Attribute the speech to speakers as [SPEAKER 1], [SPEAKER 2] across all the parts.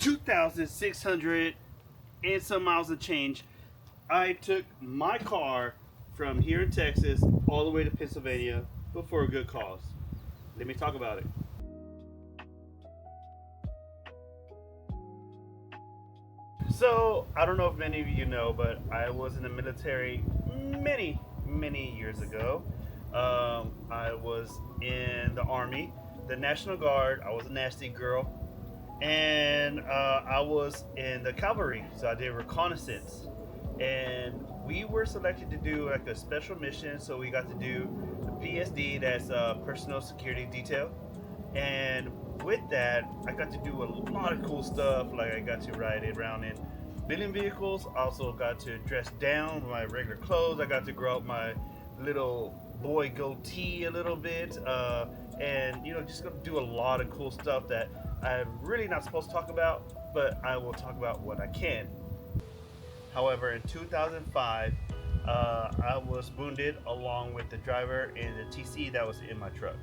[SPEAKER 1] 2,600 and some miles of change. I took my car from here in Texas all the way to Pennsylvania, but for a good cause. Let me talk about it. So, I don't know if many of you know, but I was in the military many years ago. I was in the Army, the National Guard. I was a nasty girl. And I was in the cavalry, so I did reconnaissance. And we were selected to do like a special mission, so we got to do the PSD, that's personal security detail. And with that, I got to do a lot of cool stuff. Like I got to ride around in civilian vehicles. I also got to dress down with my regular clothes. I got to grow out my little boy goatee a little bit, and just gonna do a lot of cool stuff that I'm really not supposed to talk about, but I will talk about what I can. However, in 2005, I was wounded along with the driver and the TC that was in my truck.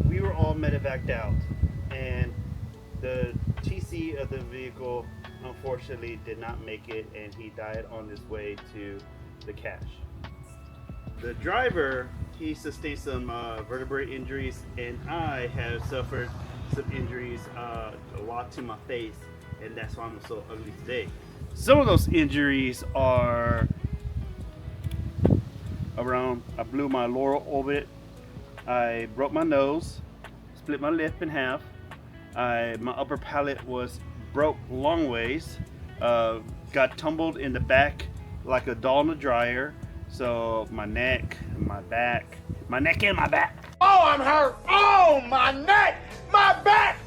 [SPEAKER 1] We were all medevaced out, and the TC of the vehicle unfortunately did not make it, and he died on his way to the cache. The driver, he sustained some vertebrae injuries, and I have suffered some injuries, a lot to my face, and that's why I'm so ugly today. Some of those injuries are around, I blew my lower orbit, I broke my nose, split my lip in half, my upper palate was broke long ways, got tumbled in the back like a doll in the dryer. So my neck, my back, my neck and my back.
[SPEAKER 2] Oh, I'm hurt. Oh, my neck, my back,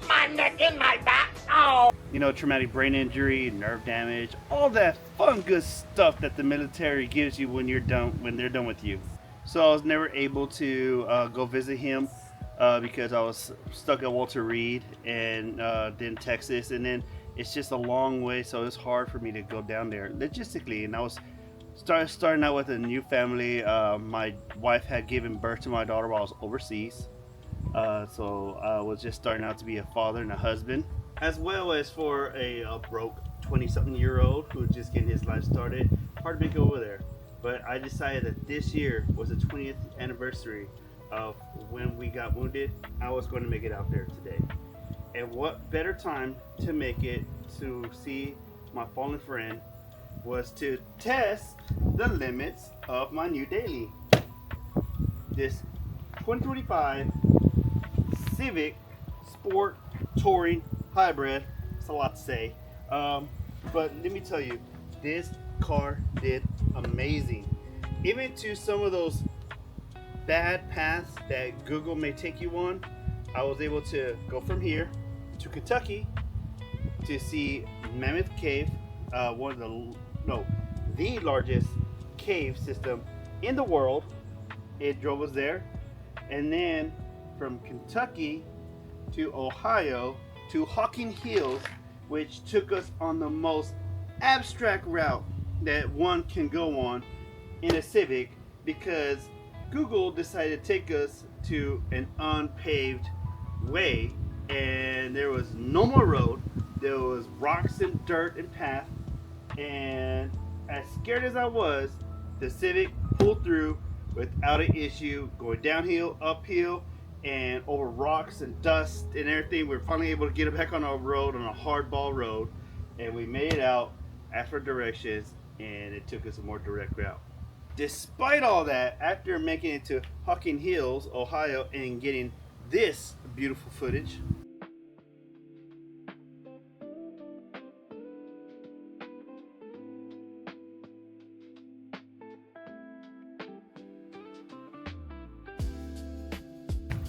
[SPEAKER 2] my neck and my back. Oh.
[SPEAKER 1] Traumatic brain injury, nerve damage, all that fun, good stuff that the military gives you when they're done with you. So I was never able to go visit him because I was stuck at Walter Reed and then Texas, and then it's just a long way, so it's hard for me to go down there logistically. And I was starting out with a new family. My wife had given birth to my daughter while I was overseas, so I was just starting out to be a father and a husband, as well as for a broke 20-something-year-old who just getting his life started. Hard to make it over there, but I decided that this year was the 20th anniversary of when we got wounded. I was going to make it out there today, and what better time to make it to see my fallen friend was to test the limits of my new daily. This 2025 Civic Sport Touring Hybrid. It's a lot to say, but let me tell you, this car did amazing. Even to some of those bad paths that Google may take you on, I was able to go from here to Kentucky to see Mammoth Cave, the largest cave system in the world. It drove us there, and then from Kentucky to Ohio to Hocking Hills, which took us on the most abstract route that one can go on in a Civic, because Google decided to take us to an unpaved way, and there was no more road. There was rocks and dirt and path, and as scared as I was, the Civic pulled through without an issue, going downhill, uphill, and over rocks and dust and everything. We were finally able to get it back on our road, on a hardball road, and we made it out, asked for directions, and it took us a more direct route. Despite all that, after making it to Hocking Hills, Ohio, and getting this beautiful footage,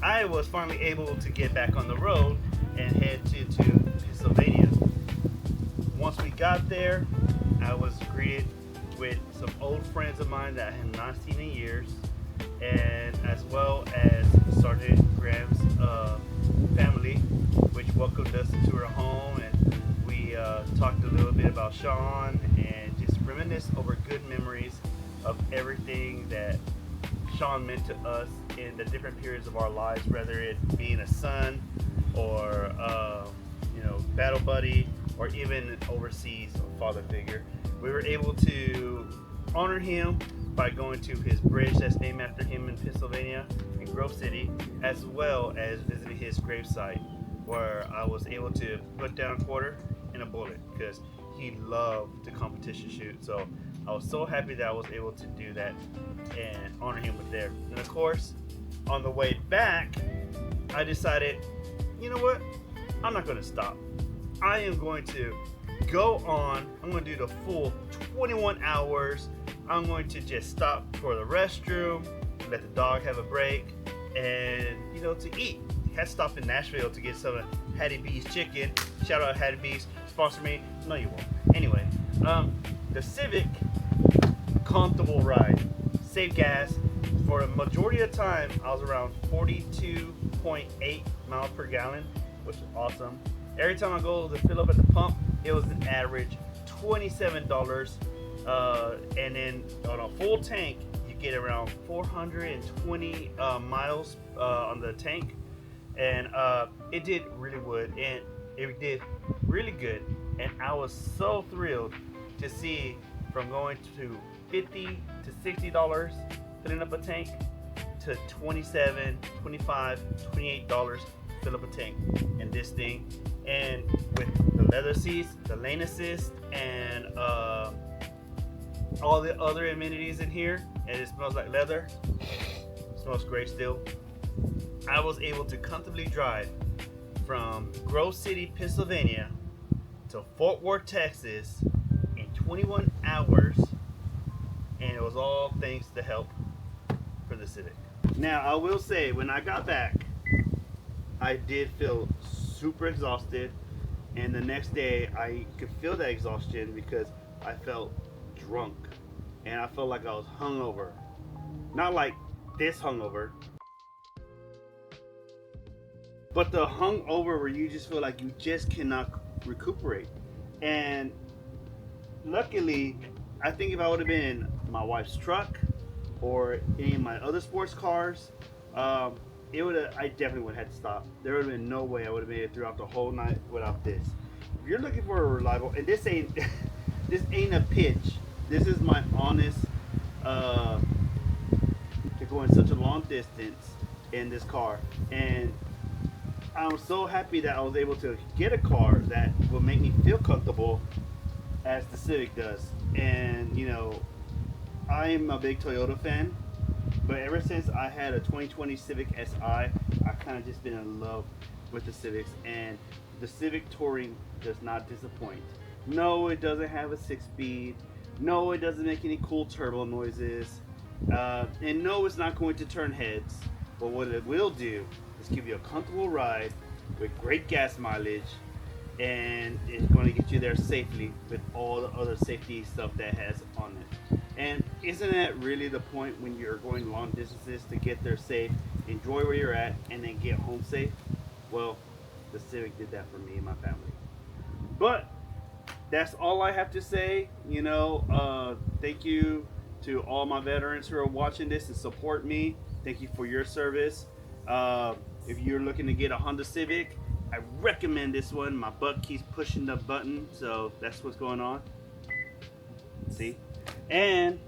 [SPEAKER 1] I was finally able to get back on the road and head to Pennsylvania. Once we got there, I was greeted with some old friends of mine that I had not seen in years, and as well as Sergeant Graham's family, which welcomed us to her home, and we talked a little bit about Shawn and just reminisced over good memories of everything that Shawn meant to us in the different periods of our lives, whether it being a son or battle buddy, or even overseas father figure. We were able to honor him by going to his bridge that's named after him in Pennsylvania, in Grove City, as well as visiting his gravesite, where I was able to put down a quarter and a bullet because he loved to competition shoot. So I was so happy that I was able to do that and honor him with there. And of course, on the way back, I decided, you know what? I'm not going to stop. I am going to go on. I'm going to do the full 21 hours. I'm going to just stop for the restroom, let the dog have a break, and to eat. Had to stop in Nashville to get some of Hattie B's chicken. Shout out Hattie B's, sponsor me. No, you won't. Anyway, the Civic, comfortable ride, save gas. For a majority of the time, I was around 42.8 miles per gallon, which is awesome. Every time I go to fill up at the pump, it was an average $27. And then on a full tank, you get around 420 miles on the tank. And it did really good, and it did really good. And I was so thrilled to see from going to $50 to $60 filling up a tank to $27, $25, $28 fill up a tank in this thing. And with the leather seats, the lane assist, and all the other amenities in here, and it smells like leather. It smells great still. I was able to comfortably drive from Grove City, Pennsylvania to Fort Worth, Texas in 21 hours, and it was all thanks to help for the Civic. Now, I will say, when I got back, I did feel super exhausted, and the next day I could feel that exhaustion because I felt drunk, and I felt like I was hungover. Not like this hungover, but the hungover where you just feel like you just cannot recuperate. And luckily, I think if I would have been in my wife's truck or any of my other sports cars, it would have. I definitely would have had to stop. There would have been no way I would have made it throughout the whole night without this. If you're looking for a reliable, and this ain't this ain't a pitch. This is my honest to go in such a long distance in this car, and I'm so happy that I was able to get a car that will make me feel comfortable as the Civic does. And I'm a big Toyota fan, but ever since I had a 2020 Civic Si, I kind of just been in love with the Civics, and the Civic Touring does not disappoint. No, it doesn't have a 6-speed. No, it doesn't make any cool turbo noises. And no, it's not going to turn heads. But what it will do is give you a comfortable ride with great gas mileage, and it's going to get you there safely with all the other safety stuff that has on it. And isn't that really the point when you're going long distances, to get there safe, enjoy where you're at, and then get home safe? Well, the Civic did that for me and my family. But that's all I have to say. Thank you to all my veterans who are watching this and support me. Thank you for your service. If you're looking to get a Honda Civic, I recommend this one. My butt keeps pushing the button, so that's what's going on. See? And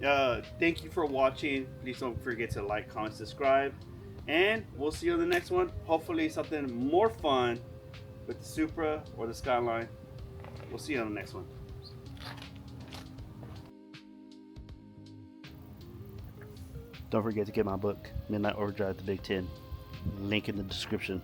[SPEAKER 1] thank you for watching. Please don't forget to like, comment, subscribe. And we'll see you on the next one. Hopefully something more fun with the Supra or the Skyline. We'll see you on the next one. Don't forget to get my book, Midnight Overdrive, The Big 10. Link in the description.